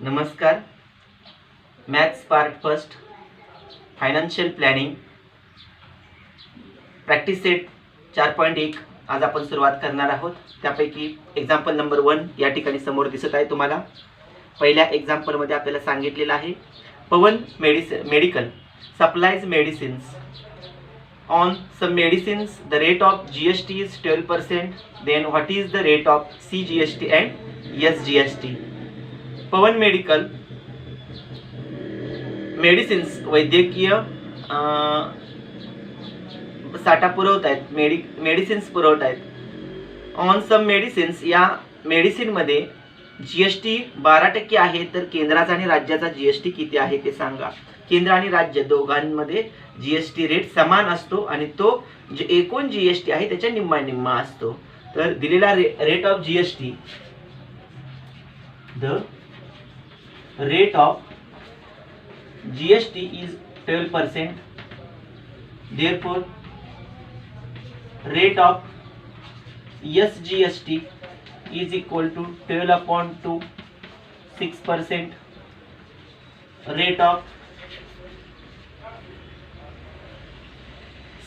नमस्कार. Maths part first financial planning practice set 4.1 आज आपण सुरुवात करणार आहोत. त्यापैकी एक्झाम्पल नंबर 1 या ठिकाणी समोर दिसत आहे तुम्हाला. पहिल्या एक्झाम्पलमध्ये आपल्याला सांगितलेलं आहे Pavan medical supplies medicines on some medicines the rate of GST is 12%. then what is the rate of CGST and SGST? Pawan medical medicines वैद्यकीय साठा पुरवत आहेत, मेडिसिन्स पुरवत आहेत. ऑन सम मेडिसिन्स या मेडिसिनमध्ये GST 12% आहे. तर केंद्राचा आणि राज्याचा GST किती आहे ते सांगा. केंद्र आणि राज्य दोघांमध्ये GST रेट समान असतो आणि तो जे एकूण GST आहे त्याच्या निम्मा असतो. तर दिलेला rate of GST, the rate of GST is 12%. Therefore, rate of SGST is equal to 12 upon 2, 6%. Rate of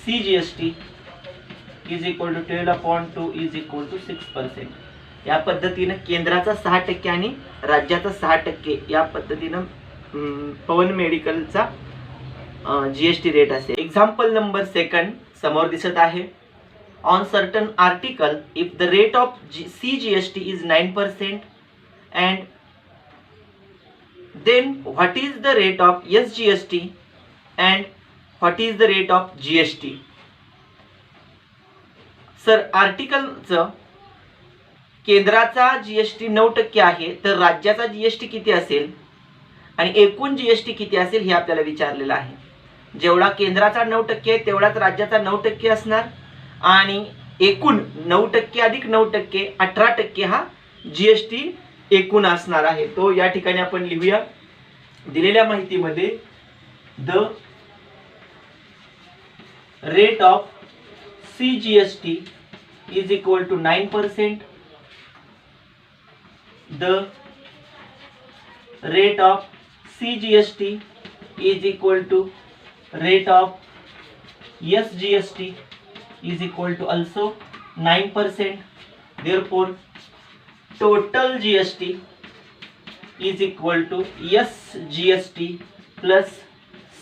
CGST is equal to 12 upon 2 is equal to 6%. या पद्धतीने केंद्राचा 6% आणि राज्याचा 6% या पद्धतीने पवन मेडिकलचा GST रेट असेल. एक्झाम्पल नंबर 2 समोर दिसत आहे. On certain article if the rate of CGST is 9% and then what is the rate of SGST and what is the rate of GST. Sir आर्टिकलचं केंद्राचा GST 9% आहे, तर राज्याचा GST किती असेल आणि एकूण GST किती असेल हे आपल्याला विचारलेलं आहे. जेवढा केंद्राचा 9% आहे तेवढाच राज्याचा 9% असणार आणि एकूण 9% अधिक 9% 18% हा GST एकूण असणार आहे. तो या ठिकाणी आपण लिहूया. दिलेल्या माहितीमध्ये the rate of CGST is equal to 9%. The rate of CGST is equal to rate of SGST is equal to also 9%. Therefore, total GST is equal to SGST plus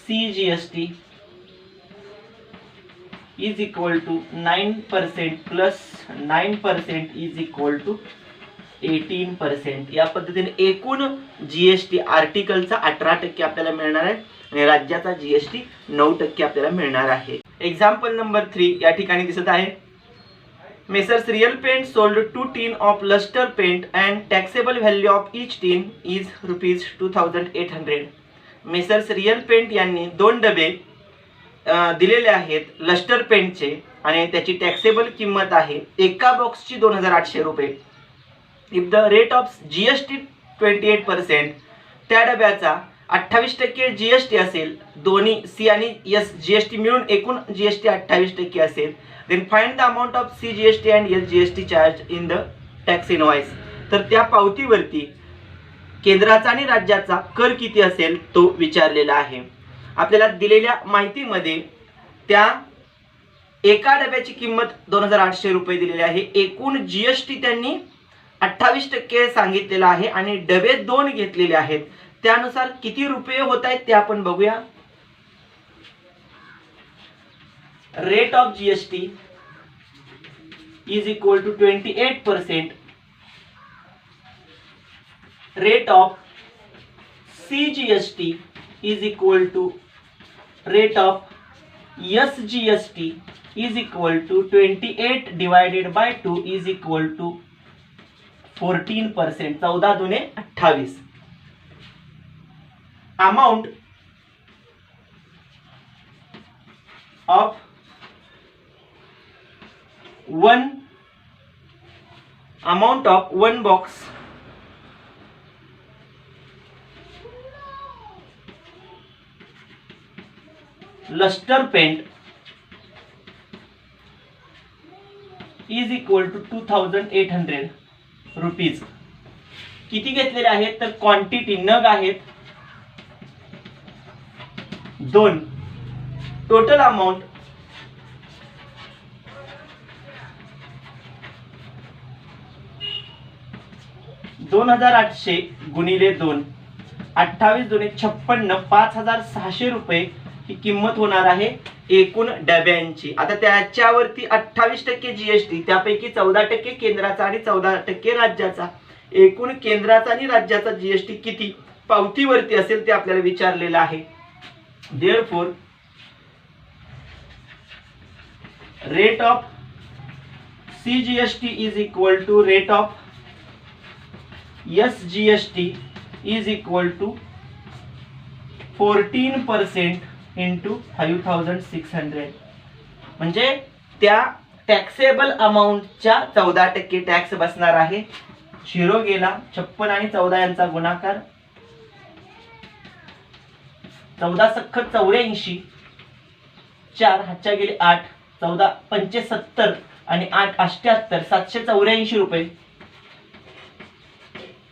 CGST is equal to 9% plus 9% is equal to 18%. या पद्धतीने एकूण GST आर्टिकलचा 18% आपल्याला मिळणार आहे आणि राज्याचा GST 9% आपल्याला मिळणार आहे. एक्झाम्पल नंबर 3 या ठिकाणी दिसत आहे. Messrs real paint sold 2 tin of lustre paint and taxable value of each tin is ₹2800. Messrs real paint यांनी 2 डबे दिलेले आहेत लस्टर पेंटचे आणि त्याची टॅक्सेबल किंमत आहे एका बॉक्सची ₹2800. If the rate of GST 28%, त्या डब्याचा 28% GST असेल, दोन्ही C आणि S GST मिळून एकूण GST 28% असेल, then find the amount of CGST and SGST charge in the tax invoice. तर त्या पावतीवरती केंद्राचा आणि राज्याचा कर किती असेल तो विचारलेला आहे. आपल्याला दिलेल्या माहितीमध्ये त्या एका डब्याची किंमत ₹2800 दिलेली आहे. एकूण GST त्यांनी 28% सांगितलेला आहे आणि डबे 2 घेतलेले आहेत. त्यानुसार किती रुपये होत आहेत ते आपण बघूया. Rate of GST is equal to 28%. Rate of CGST is equal to rate of SGST is equal to 28 divided by 2 is equal to 14%. 14 दुने 28. Amount of one box lustre paint is equal to 2800 rupees. किती घेतलेले आहेत तर quantity नग आहेत 2. Total amount 2800 गुणिले 2, 28 दुणे 56, 5600 रुपये ही किंमत होणार आहे एकूण डब्यांची. आता त्याच्यावरती 28% जीएसटी, त्यापैकी 14% केंद्राचा आणि 14% राज्याचा. एकूण केंद्राचा आणि राज्याचा जीएसटी किती पावतीवरती असेल ते आपल्याला विचारलेलं आहे. Therefore rate of CGST is equal to rate of SGST is equal to 14% into 5600. म्हणजे त्या टॅक्सेबल अमाऊंटच्या 14% टॅक्स बसणार आहे. 0 गेला, 56 आणि 14 यांचा गुणाकार, 14 सख्ख 84, 4 हातच्या गेले 8, 14 पंचे 70 आणि 8 78, 784 रुपये.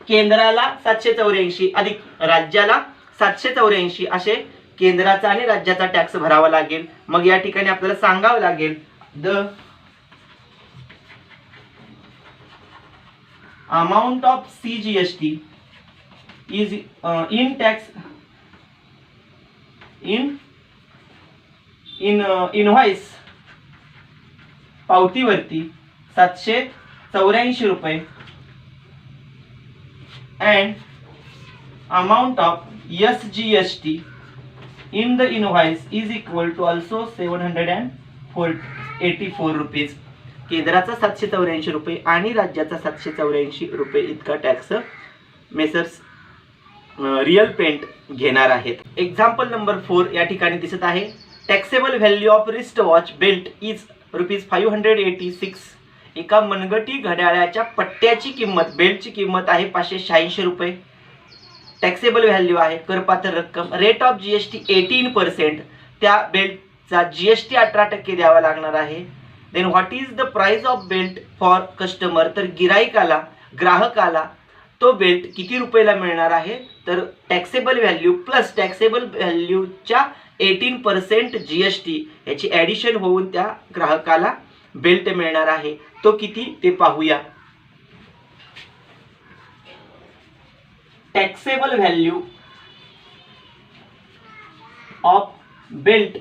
केंद्राला 784 अधिक राज्याला 784 असे केंद्राचा आणि राज्याचा टॅक्स भरावा लागेल. मग या ठिकाणी आपल्याला सांगावं लागेल the amount of CGST is in tax in invoice पावतीवरती 784 रुपये and amount of SGST in the invoice is equal to also 784 rupees. केंद्राचा 784 रुपये आणि राज्याचा 784 रुपये इतका टॅक्स मेसर्स रिअल पेंट घेणार आहेत. एक्झाम्पल नंबर 4 या ठिकाणी दिसत आहे. Taxable value of wrist watch belt is ₹586. एका मनगटी घड्याळाच्या पट्ट्याची किंमत, बेल्टची किंमत आहे 586 रुपये. टॅक्सेबल व्हॅल्यू आहे, करपात्र रक्कम. रेट ऑफ जीएसटी 18%, त्या बेल्टचा जीएसटी 18% द्यावा लागणार आहे. Then what is the price of belt for customer, तर गिराईकाला, ग्राहकाला तो बेल्ट किती रुपयाला मिळणार आहे तर टॅक्सेबल व्हॅल्यू प्लस टॅक्सेबल व्हॅल्यूच्या 18% जीएसटी याची ॲडिशन होऊन त्या ग्राहकाला बेल्ट मिळणार आहे. तो किती ते पाहूया. Taxable value of belt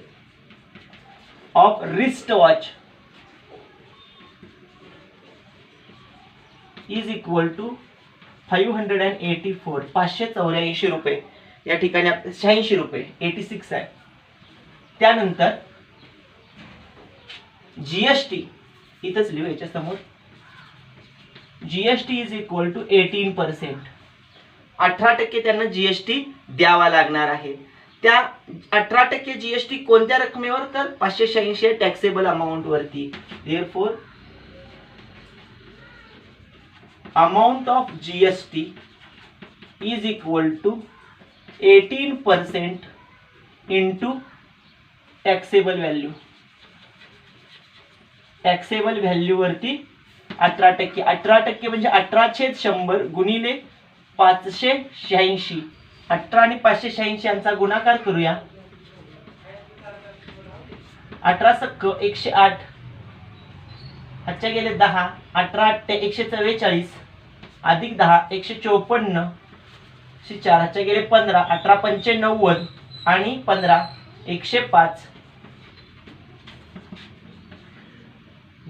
of wrist watch is equal to 584, 584 रुपये. या ठिकाणी 86 रुपये 86 आहे. त्यानंतर जीएसटी इथंच लिहू याच्या समोर. जीएसटी इज इक्वल टू 18%, 18% त्यांना जीएसटी द्यावा लागणार आहे. त्या 18% जीएसटी कोणत्या रकमेवर तर 586 टॅक्सेबल अमाऊंट वरती. Therefore amount of GST is equal to 18% into taxable value. Taxable value वरती 18%, 18% म्हणजे 18/100 गुणिले 586. 18 आणि 586 यांचा गुणाकार करूया. 18 सख्ख 108, हातच्या गेले 10, 18 144 अधिक 10 154, 4 हातच्या गेले 15, 18 पंचे 90 आणि 15 105,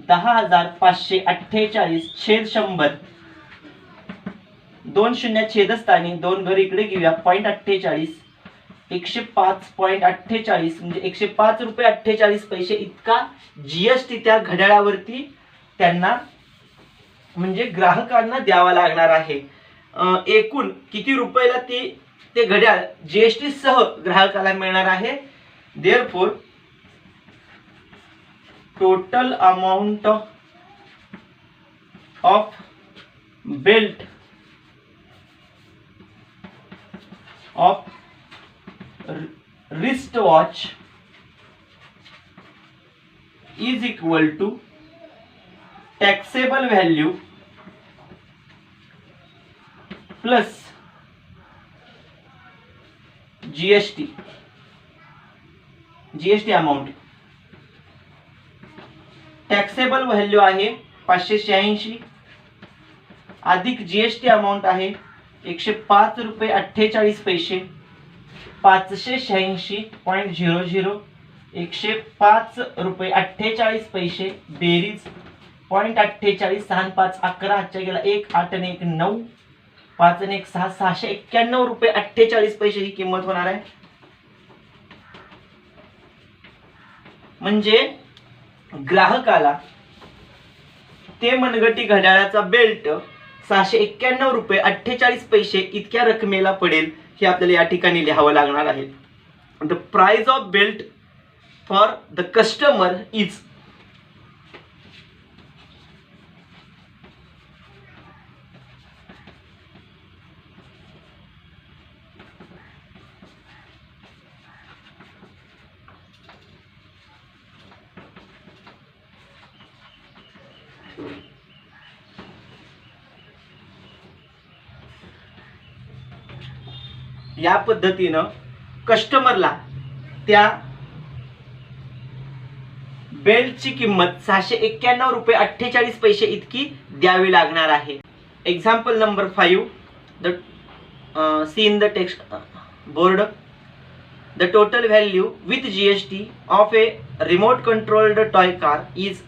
10,548 छेद 100, 2 शून्य छेदस्थानी 2 घर इकडे घेऊया. 0.48, 105.48 म्हणजे 105 रुपये 48 पैसे इतका जीएसटी त्या घड्याळावरती त्यांना म्हणजे ग्राहकांना द्यावा लागणार आहे. एकूण किती रुपयाला ते घड्याळ जीएसटी सह ग्राहकाला मिळणार आहे. Therefore total amount of belt of wrist watch is equal to taxable value plus GST amount, taxable value आहे 586 अधिक जीएसटी अमाऊंट आहे 105 रुपये 48 पैसे, 586.00 105 रुपये 48 पैसे बेरीज 0.48 6 5 11 आजच्या गेला 1 8 आणि 1 9 5 आणि 1 6 691 रुपये 48 पैसे ही किंमत होणार आहे. म्हणजे ग्राहकाला ते मनगटी घड्याळाचा बेल्ट 691 रुपये 48 पैसे इतक्या रकमेला पडेल हे आपल्याला या ठिकाणी लिहावं लागणार आहे. The price of belt for the customer is या पद्धतीनं कस्टमरला त्या बेल्टची किंमत 691 रुपये 48 पैसे इतकी द्यावी लागणार आहे. Example number 5 the see in the text board the total value with GST of a remote controlled toy car is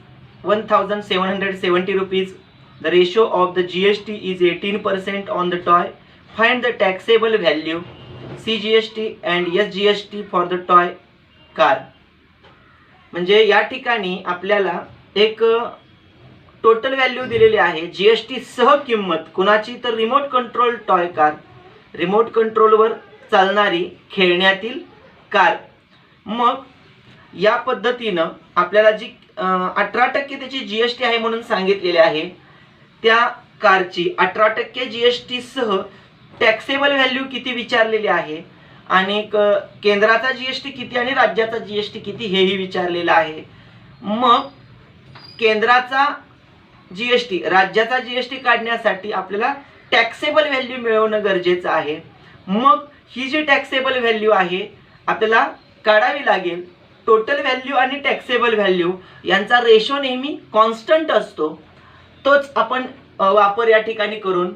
1770 rupees. The ratio of the GST is 18% on the toy. Find the taxable value CGST and SGST for the toy car. म्हणजे या ठिकाणी आपल्याला एक total value दिलेली आहे, GST सह किंमत कुणाची तर remote control toy car, remote कंट्रोलवर चालणारी खेळण्यातील कार. मग या पद्धतीनं आपल्याला जी 18% त्याची जीएसटी आहे म्हणून सांगितलेली आहे, त्या कारची 18% जीएसटी सह टॅक्सेबल व्हॅल्यू किती विचारलेली आहे आणि केंद्राचा जीएसटी किती आणि राज्याचा जीएसटी किती हेही विचारलेलं आहे. मग केंद्राचा जीएसटी राज्याचा जीएसटी काढण्यासाठी आपल्याला टॅक्सेबल व्हॅल्यू मिळवणं गरजेचं आहे. मग ही जी टॅक्सेबल व्हॅल्यू आहे आपल्याला काढावी लागेल. टोटल व्हॅल्यू आणि टॅक्सेबल व्हॅल्यू यांचा रेशो नेहमी कॉन्स्टंट असतो, तोच आपण वापर या ठिकाणी करून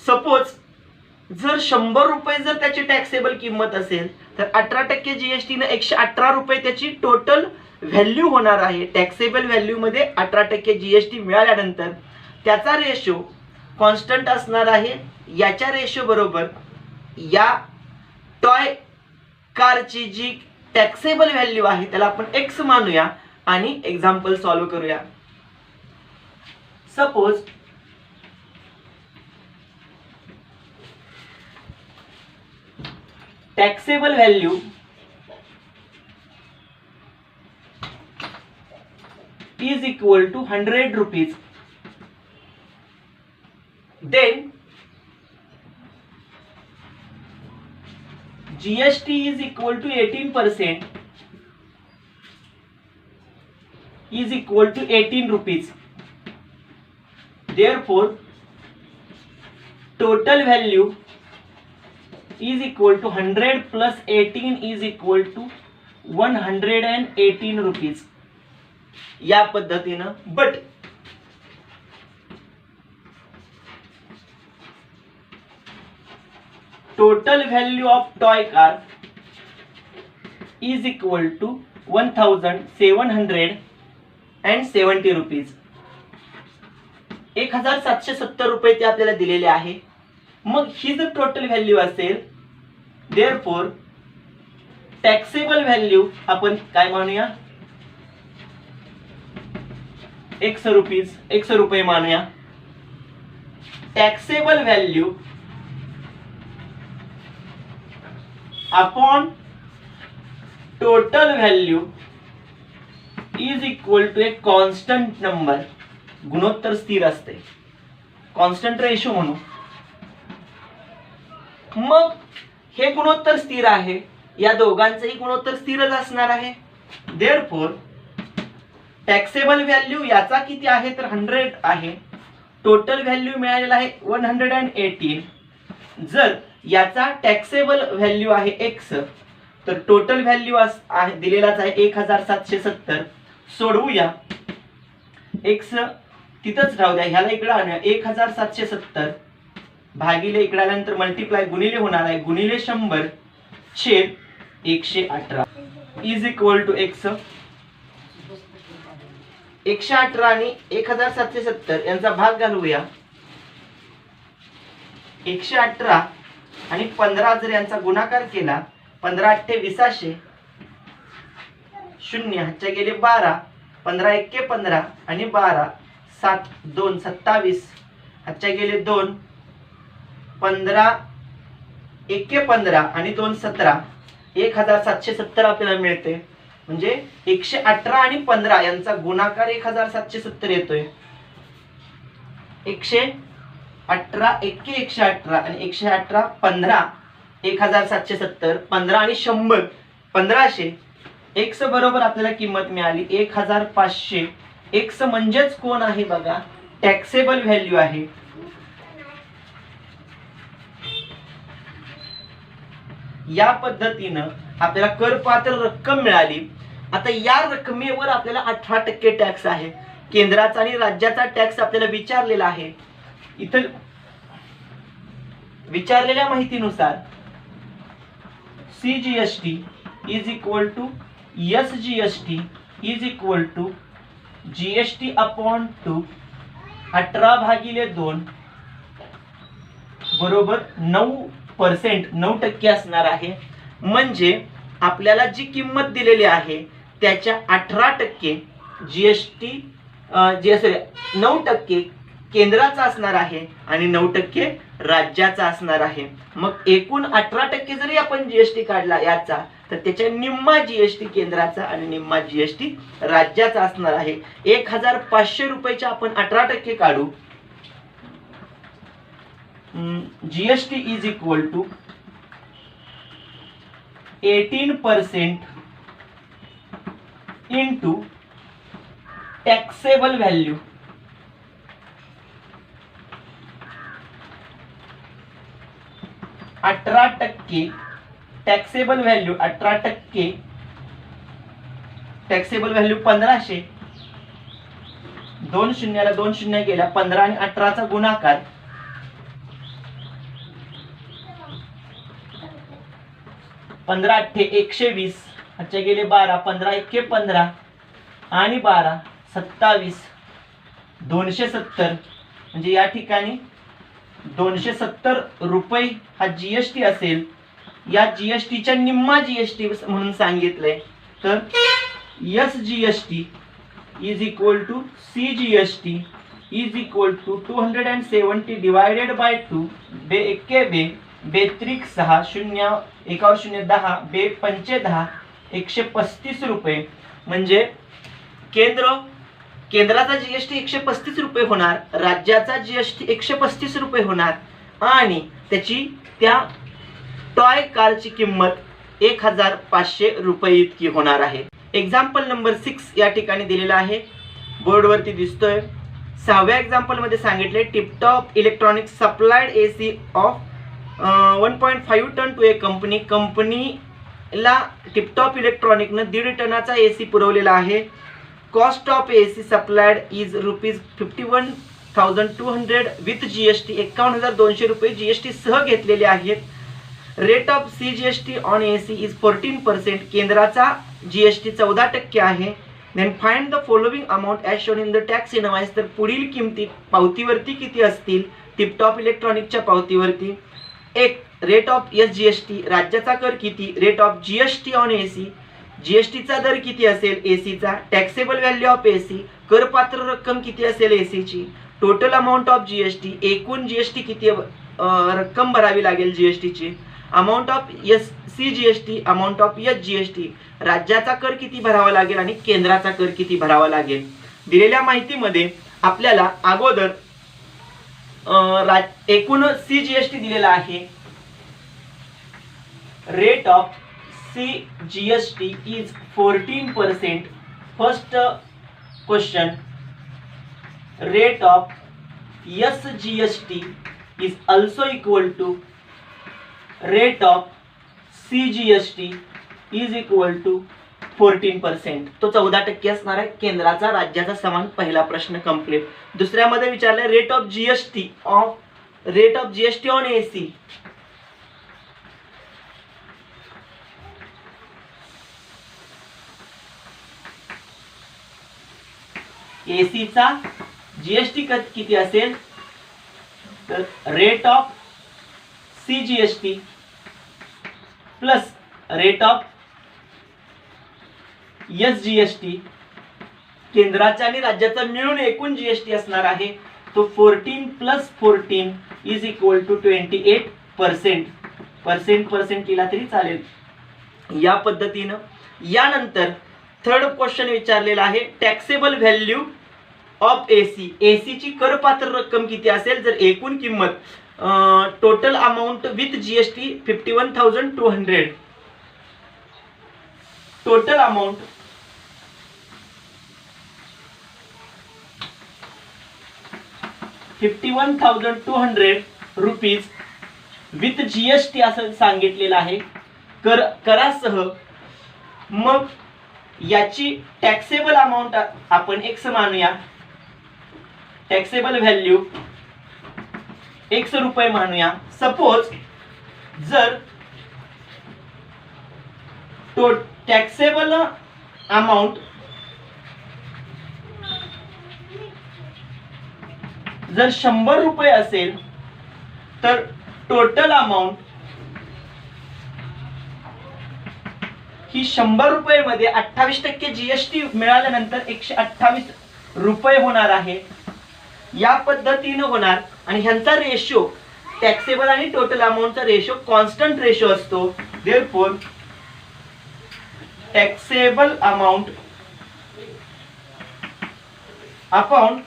सपोज जर 100 रुपये जर त्याची टॅक्सेबल किंमत असेल तर 18% जीएसटीनं 118 रुपये त्याची टोटल व्हॅल्यू होणार आहे. टॅक्सेबल व्हॅल्यू मध्ये 18% जीएसटी मिळाल्यानंतर त्याचा रेशो कॉन्स्टंट असणार आहे. याच्या रेशो बरोबर या टॉय कारची जी टॅक्सेबल व्हॅल्यू आहे त्याला आपण x मानूया आणि एक्झाम्पल सॉल्व्ह करूया. Suppose taxable value is equal to 100 rupees. Then GST is equal to 18% is equal to 18 rupees. Therefore total value is equal to 100 plus 18 is equal to 118 rupees. या पद्धतीनं but total value of toy car is equal to 1770 rupees. 1770 रुपये ते आपल्याला दिलेले आहे. मग ही जर टोटल व्हॅल्यू असेल देअरफॉर टॅक्सेबल व्हॅल्यू आपण काय मानूया x रुपये मानूया. Taxable value upon total value is equal to a constant number. गुणोत्तर स्थिर असते, कॉन्स्टंट रेशो म्हणू. मग हे गुणोत्तर स्थिर आहे, या दोघांचंही गुणोत्तर स्थिरच असणार आहे. देअरफॉर टॅक्सेबल व्हॅल्यू याचा किती आहे तर 100 आहे टोटल व्हॅल्यू मिळालेला आहे 118. जर याचा टॅक्सेबल व्हॅल्यू आहे एक्स, तर टोटल व्हॅल्यू आहे दिलेलाच आहे 1770. सोडवूया. एक्स तिथंच राहू द्या, ह्याला इकडे आणूया. 1770 भागिले इकडे आल्यानंतर मल्टिप्लाय गुणिले होणार आहे, गुणिले 100 छेद 118 इज इक्वल टू एक्स. 118 आणि 1770 यांचा भाग घालूया. 118 आणि 15 जर यांचा गुणाकार केला, 15 8 20, शून्य हातच्या गेले 12, 15 1 15 आणि 12 7 2 27, हातच्या गेले 2, 15 1 15 आणि 2 17, 1770 आपल्याला मिळते. म्हणजे 118 आणि 15 यांचा गुणाकार 1770 येतोय. 118 1 118 आणि 118 15 1770, 15 आणि 100 1500. एक्स बरोबर आपल्याला किंमत मिळाली 1500. एक्स म्हणजेच कोण आहे बघा, टॅक्सेबल व्हॅल्यू आहे. या पद्धतीनं आपल्याला करपात्र रक्कम मिळाली. आता या रकमेवर आपल्याला 18% टॅक्स आहे. केंद्राचा आणि राज्याचा टॅक्स आपल्याला विचारलेला आहे. इथं विचारलेल्या माहितीनुसार CGST is equal to SGST is equal to GST upon 2 18/2 बरोबर 9%, 9% असणार आहे. म्हणजे आपल्याला जी किंमत दिलेली आहे त्याच्या 18% GST 9% केंद्राचा असणार आहे आणि 9% राज्याचा असणार आहे. मग एकूण 18% जरी आपण GST काढला याचा, तर त्याच्या निम्मा GST केंद्राचा आणि निम्मा GST राज्याचा असणार आहे. 1500 रुपयाच्या आपण 18% काढू. GST is equal to 18% into taxable value. Taxable value 18%, taxable value 1500. 2 शून्याला 2 शून्य गेल्या, 15 आणि 18चा गुणाकार 15 8 120, हातच्या गेले 12, 15 1 15 आणि 12 27, 270. म्हणजे या ठिकाणी 270 रुपये हा GST असेल. या GSTच्या निम्मा GST म्हणून सांगितलंय. तर SGST is equal to CGST is equal to 270 divided by 2 बे 1 बे बेत्रिक 6 0 1 0 10 बे 5 10 135 रुपये. म्हणजे केंद्राचा GST 135 रुपये होणार, राज्याचा GST 135 रुपये होणार आणि त्याची त्या टॉय कारची किंमत 1500 रुपये इतकी होणार आहे. एक्झाम्पल नंबर 6 या ठिकाणी दिलेला आहे, बोर्डवरती दिसतोय. 6व्या एक्झाम्पल मध्ये सांगितले Tiptop Electronics supplied AC of 1.5 ton to a company. कंपनीला टिपटॉप इलेक्ट्रॉनिकनं 1.5 टनाचा AC पुरवलेला आहे. Cost of AC supplied is ₹51,200 with GST. 51,200 रुपये GST सह घेतलेले आहेत. Rate of CGST on AC is 14%. केंद्राचा GST 14% आहे. Then find the following amount as shown in the tax invoice. तर पुढील किमती पावतीवरती किती असतील टिपटॉप इलेक्ट्रॉनिकच्या पावतीवरती. एक रेट ऑफ SGST राज्याचा कर किती, rate of GST on AC GSTचा दर किती असेल ACचा, टॅक्सेबल व्हॅल्यू ऑफ AC करपात्र रक्कम किती असेल ACची, टोटल अमाउंट ऑफ GST एकूण GST किती रक्कम भरावी लागेल GSTची, amount of CGST amount of SGST राज्याचा कर किती भरावा लागेल आणि केंद्राचा कर किती भरावा लागेल. दिलेल्या माहितीमध्ये आपल्याला अगोदर एकूण CGST दिलेला आहे. Rate of CGST is 14%. First question, rate of SGST is also equal to rate of CGST is equal to 14%. तो 14% असणार आहे. केंद्राचा राज्याचा समान पहिला प्रश्न कंप्लीट. दुसऱ्यामध्ये विचारले rate of GST on AC. एसीचा जीएसटी किती असेल तर rate of CGST plus rate of SGST केंद्राचा आणि राज्याचा मिळून एकूण जीएसटी असणार आहे. तो 14 plus 14 is equal to 28%. Percent केला तरी चालेल. या पद्धतीनं यानंतर थर्ड क्वेश्चन विचारलेला आहे टॅक्सेबल व्हॅल्यू ऑफ एसी. एसीची करपात्र रक्कम किती असेल जर एकूण किंमत total amount with GST 51,200. Total amount ₹51,200 with GST असं सांगितलेलं आहे करासह. मग याची टॅक्सेबल अमाऊंट आपण एक्स मानूया. टॅक्सेबल व्हॅल्यू ₹100 मानूया. सपोज जर तो टॅक्सेबल अमाऊंट जर ₹100 असेल तर टोटल अमाऊंट ही ₹100 मध्ये 28% जीएसटी मिळाल्यानंतर ₹128 होणार आहे. या पद्धतीने होणार आणि ह्यांचा रेशो टॅक्सेबल आणि टोटल अमाऊंटचा रेशो कॉन्स्टंट रेशो असतो. Therefore taxable amount upon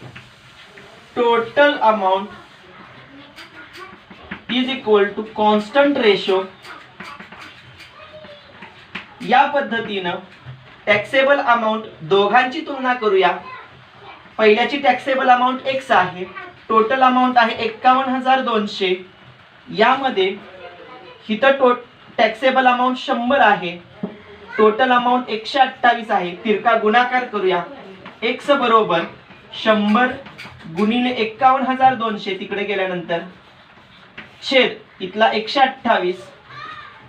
total amount is equal to constant ratio. या पद्धतीनं टॅक्सेबल अमाऊंट दोघांची तुलना करूया. पहिल्याची टॅक्सेबल अमाऊंट एक्स आहे. टोटल अमाऊंट आहे 51,200. यामध्ये इथं टॅक्सेबल अमाऊंट 100 आहे. टोटल अमाऊंट 128 आहे. तिरका गुणाकार करूया. एक्स बरोबर 100 गुणिले 51,200 तिकडे गेल्यानंतर छेद इथला 128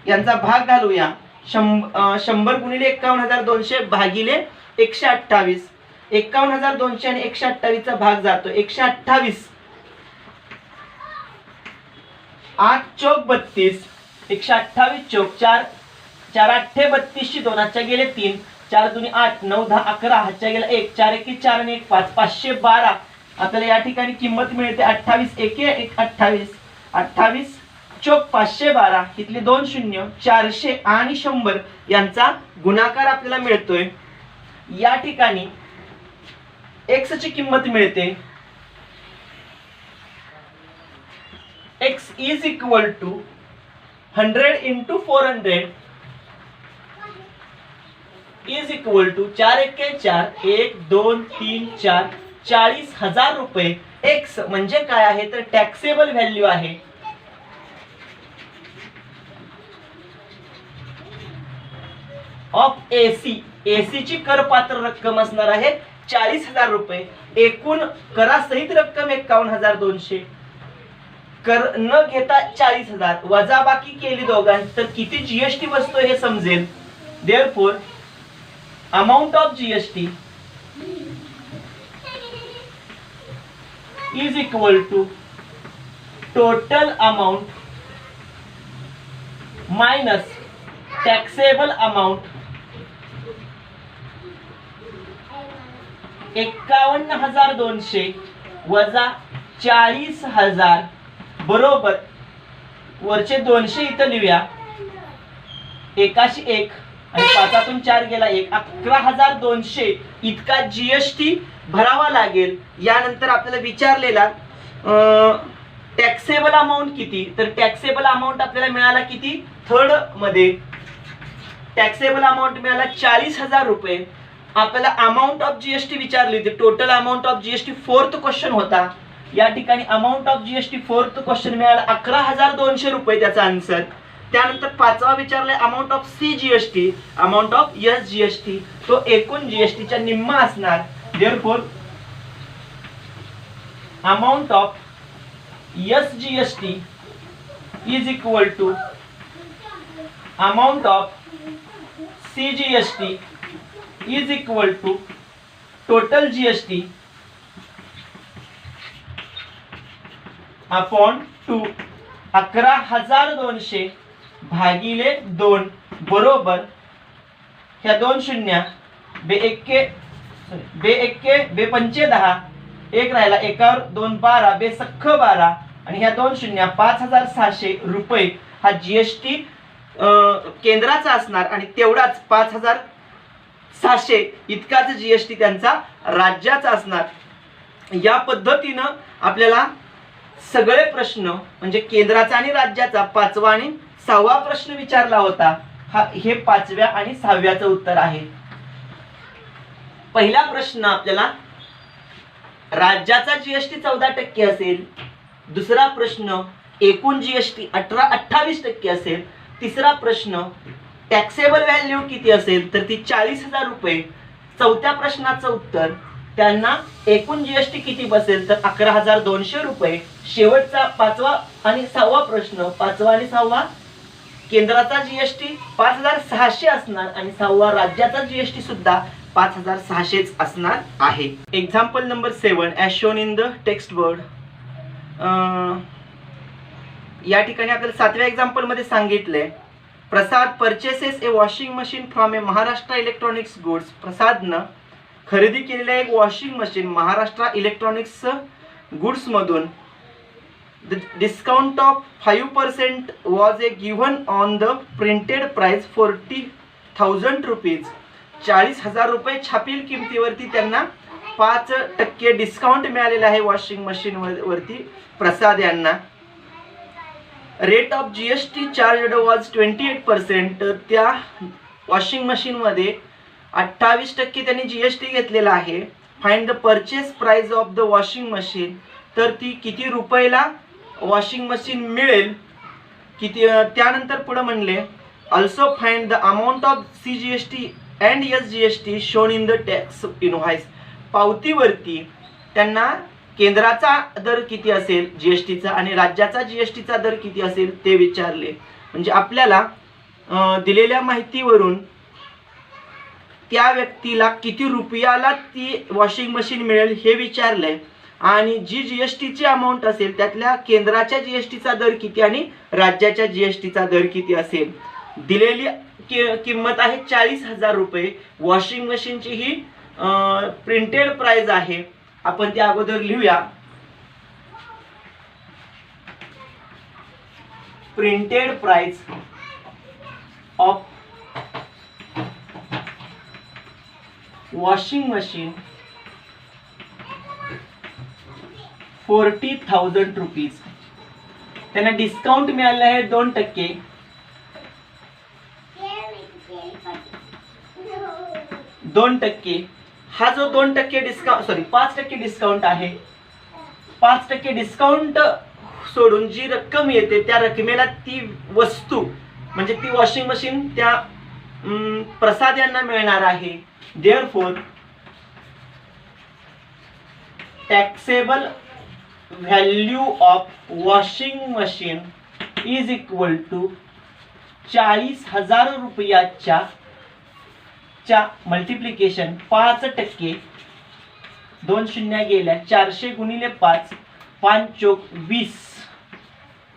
यांचा भाग घालूया. 100 गुणिले 51,200 भागिले 128. 51,200 आणि 128 चा भाग जातो. 128 8 चौक 32. 128 चौक 4 4 8 32 2 हातच्या गेले 3 4 दुनी 8 9 10 11 हातच्या गेला 1 4 1 4 आणि 1 5 512. आपल्याला या ठिकाणी किंमत मिळते 28 1 1 28. 28 चौक 512 इथले 2 शून्य 400 आणि 100 यांचा गुणाकार आपल्याला मिळतोय. या ठिकाणी एक्स ची किंमत मिळते x is equal to 100 into 400 is equal to 4 1 4 1 2 3 4 ₹40,000. X म्हणजे काय आहे तर टॅक्सेबल व्हॅल्यू आहे. Of AC. एसी ची करपात्र रक्कम असणार आहे ₹40,000. एकूण करासहित रक्कम 51,200. कर न घेता 40,000 वजाबाकी केली दोघांची तर किती जीएसटी बसतोय हे समजेल. Therefore amount of GST is equal to total amount minus taxable amount 51,200 वजा 40,000 बरोबर वरचे 200 इथं लिहूया. 1 आणि 5 4 गेला 1 11,200 इतका जीएसटी भरावा लागेल. यानंतर आपल्याला विचारलेला टॅक्सेबल अमाऊंट किती तर टॅक्सेबल अमाऊंट आपल्याला मिळाला किती थर्ड मध्ये टॅक्सेबल अमाऊंट मिळाला ₹40,000. आपल्याला अमाऊंट ऑफ जीएसटी विचारली होती. Total amount of GST fourth question होता. या ठिकाणी amount of GST fourth question मिळाला 11,200 रुपये त्याचा आन्सर. त्यानंतर पाचवा विचारलाय amount of C GST, amount of S GST, तो एकूण जीएसटीच्या निम्मा असणार. Therefore amount of S GST is equal to amount of C GST is equal to total GST upon 2. 11,200 भागिले 2 बरोबर ह्या 2 शून्य बे एक्के बे पंचे 10, एक राहिला एकावर 2 12 बे सख्ख 12 आणि ह्या 2 शून्य 5,600 रुपये हा जीएसटी केंद्राचा असणार आणि तेवढाच 5,600 इतकाच जीएसटी त्यांचा राज्याचा असणार. या पद्धतीनं आपल्याला सगळे प्रश्न म्हणजे केंद्राचा आणि राज्याचा 5वा आणि 6वा प्रश्न विचारला होता. हे 5व्या आणि 6व्याचं उत्तर आहे. पहिला प्रश्न आपल्याला राज्याचा जीएसटी 14% असेल. दुसरा प्रश्न एकूण जीएसटी 28% असेल. तिसरा प्रश्न टॅक्सेबल व्हॅल्यू किती असेल तर ती 40,000 रुपये. चौथ्या प्रश्नाचं उत्तर त्यांना एकूण जीएसटी किती बसेल तर 11,200 रुपये. शेवटचा 5वा आणि 6वा प्रश्न, 5वा आणि 6वा केंद्राचा जीएसटी 5,600 असणार आणि 6वा राज्याचा जीएसटी सुद्धा 5,600 असणार आहे. Example number 7 as shown in the text board. या ठिकाणी आपल्याला 7व्या एक्झाम्पल मध्ये सांगितलंय Prasad purchases a washing machine from a Maharashtra electronics goods. प्रसादनं खरेदी केलेलं एक washing machine Maharashtra electronics goods मधून. The discount of 5% was a given on the printed price 40,000 rupees. 40,000 रुपये छापील किमतीवरती त्यांना 5% डिस्काउंट मिळालेला आहे वॉशिंग मशीन वरती प्रसाद यांना. Rate of GST charge was 28%. त्या वॉशिंग मशीन मध्ये 28% त्यांनी जीएसटी घेतलेला आहे. Find the purchase price of the washing machine. तर ती किती रुपयाला वॉशिंग मशीन मिळेल किती. त्यानंतर पुढे म्हणले also find the amount of C GST and S GST shown in the tax invoice. पावतीवरती त्यांना केंद्राचा दर किती असेल जीएसटीचा आणि राज्याचा जीएसटीचा दर किती असेल ते विचारले. म्हणजे आपल्याला दिलेल्या माहितीवरून त्या व्यक्तीला किती रुपयाला ती वॉशिंग मशीन मिळेल हे विचारलंय आणि जी जीएसटीची अमाऊंट असेल त्यातल्या केंद्राच्या जीएसटीचा दर किती आणि राज्याच्या जीएसटीचा दर किती असेल. दिलेली किंमत आहे 40,000 रुपये. वॉशिंग मशीनची ही प्रिंटेड प्राइस आहे. आपण त्या अगोदर लिहूया. Printed price of washing machine 40,000 rupees. त्यांना डिस्काउंट मिळाला आहे 2%. 2% हा जो 2% डिस्काउंट 5% डिस्काउंट आहे. 5% डिस्काउंट सोडून जी रक्कम येते त्या रकमेला ती वस्तू म्हणजे ती वॉशिंग मशीन त्या प्रसाद यांना मिळणार आहे. Therefore taxable value of washing machine is equal to 40,000 रुपयाच्या मल्टिप्लिकेशन 5%. 2 शून्य गेल्या 400 गुणिले 5 5 चोक 20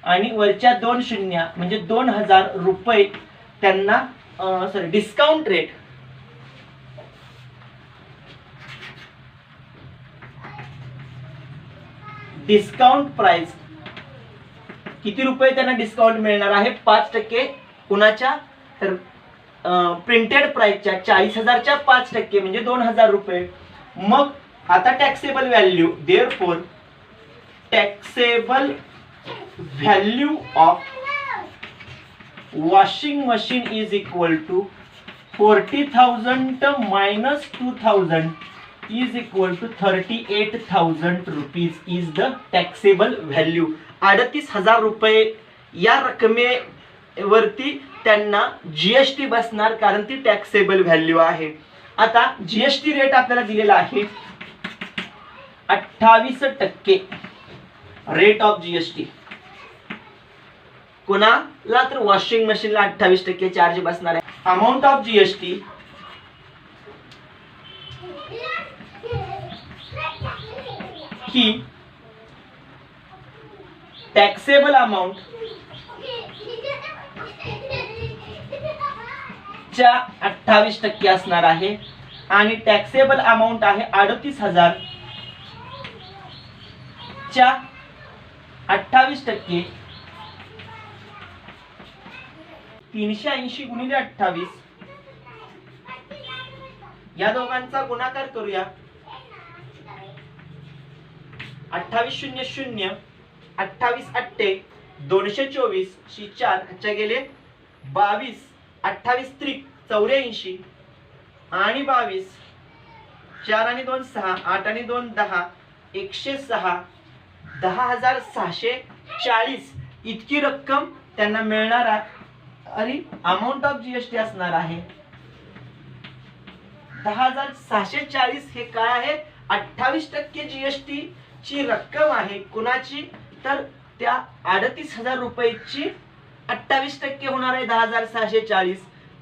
आणि वरच्या 2 शून्य म्हणजे 2,000 रुपये त्यांना डिस्काउंट रेट. डिस्काउंट प्राइस किती रुपये त्यांना डिस्काउंट मिळणार आहे 5%. कुणाच्या तर प्रिंटेड प्राइसच्या 40,000च्या 5% म्हणजे 2,000 रुपये. मग आता taxable value. Therefore taxable value of washing machine is equal to 40,000 minus 2,000 is equal to 38,000 rupees is the taxable value. 38,000 रुपये या रकमेवरती त्यांना जीएसटी बसणार, कारण ती टॅक्सेबल व्हॅल्यू आहे. आता जीएसटी रेट आपल्याला दिलेला आहे 28% रेट ऑफ जीएसटी. कोणाला तर वॉशिंग मशीनला 28% चार्ज बसणार आहे. Amount of GST he taxable amount च्या 28% असणार आहे आणि टॅक्सेबल अमाऊंट आहे 38,000 च्या 28%. 380 गुणिले 28 या दोघांचा गुणाकार करूया. 2800 28 8 224 शी 4 ह्याच्या गेले 22 28 त्रिक 84 आणि 22 4 आणि 2 6 8 आणि 2 10 106 10,640 इतकी रक्कम त्यांना मिळणार आहे. आणि अमाऊंट ऑफ जीएसटी असणार आहे 10,640. हे काय आहे? 28% जीएसटी ची रक्कम आहे. कुणाची? तर त्या 38,000 रुपयाची 28% होणार आहे 10,640.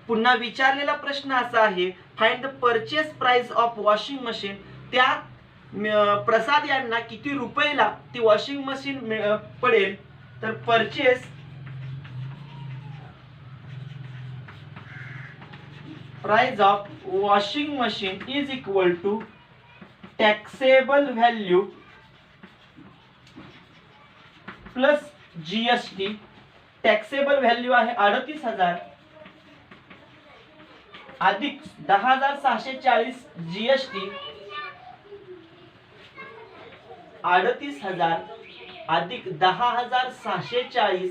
पुन्हा विचारलेला प्रश्न असा आहे, find the purchase price of washing machine. त्या प्रसाद यांना किती रुपयाला ती वॉशिंग मशीन पडेल? तर purchase price of washing machine is equal to taxable value plus GST. Taxable value आहे 38,000 अधिक 10,640 जीएसटी. 38,000 अधिक 10,640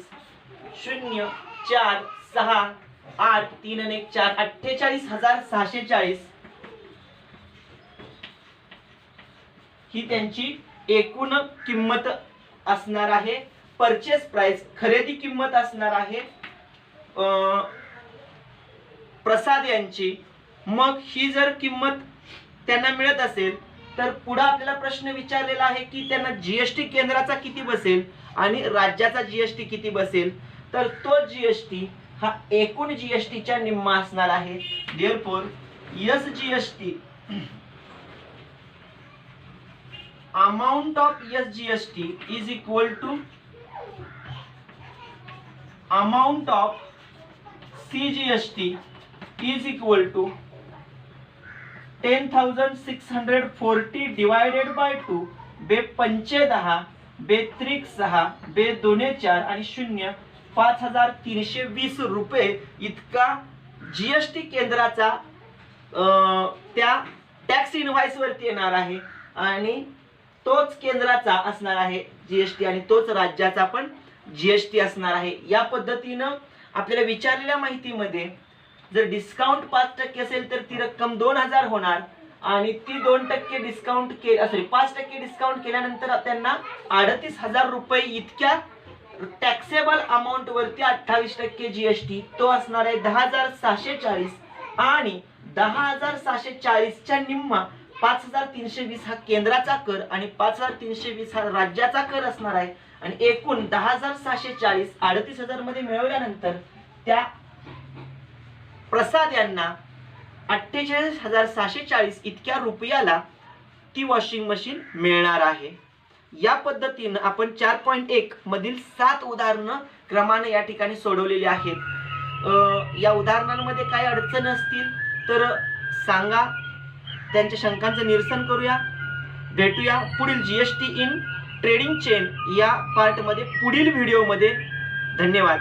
0 4 6 8 3 आणि 1 4 48,640 ही त्यांची एकूण किंमत असणार आहे. परचेस प्राइस खरेदी किंमत असणार आहे प्रसाद यांची. मग ही जर किंमत त्यांना मिळत असेल तर पुढे आपल्याला प्रश्न विचारलेला आहे की त्यांना जीएसटी केंद्राचा किती बसेल आणि राज्याचा जीएसटी किती बसेल. तर तो जीएसटी हा एकूण जीएसटीच्या निम्मा असणार आहे. Therefore SGST amount of SGST is equal to amount of CGST is equal to 10,640 divided by 2 बे 15 बे 6 बे 2 4 आणि 0 5,320 रुपये इतका जीएसटी केंद्राचा त्या टॅक्स इनव्हॉइस वरती येणार आहे आणि तोच केंद्राचा असणार आहे जीएसटी आणि तोच राज्याचा पण जीएसटी असणार आहे. या पद्धतीनं आपल्याला विचारलेल्या माहितीमध्ये जर डिस्काउंट 5% असेल तर ती रक्कम 2,000 होणार आणि ती 2% डिस्काउंट 5% डिस्काउंट केल्यानंतर त्यांना 38,000 रुपये इतक्या टॅक्सेबल अमाऊंट वरती 28% जीएसटी तो असणार आहे 10,640 आणि 10,640 च्या निम्मा 5,320 हा केंद्राचा कर आणि 5,320 हा राज्याचा कर असणार आहे. आणि एकूण 10,640 38,000 मध्ये मिळवल्यानंतर त्या प्रसाद यांना 48,640 इतक्या रुपयाला ती वॉशिंग मशीन मिळणार आहे. या पद्धतीने आपण 4.1 मधील 7 उदाहरणं क्रमाने या ठिकाणी सोडवलेली आहेत. या उदाहरणांमध्ये काही अडचण असतील तर सांगा, त्यांच्या शंकांचं निरसन करूया. भेटूया पुढील जीएसटी इन ट्रेडिंग चेन या पार्ट मध्ये पुढील व्हिडिओ मध्ये. धन्यवाद.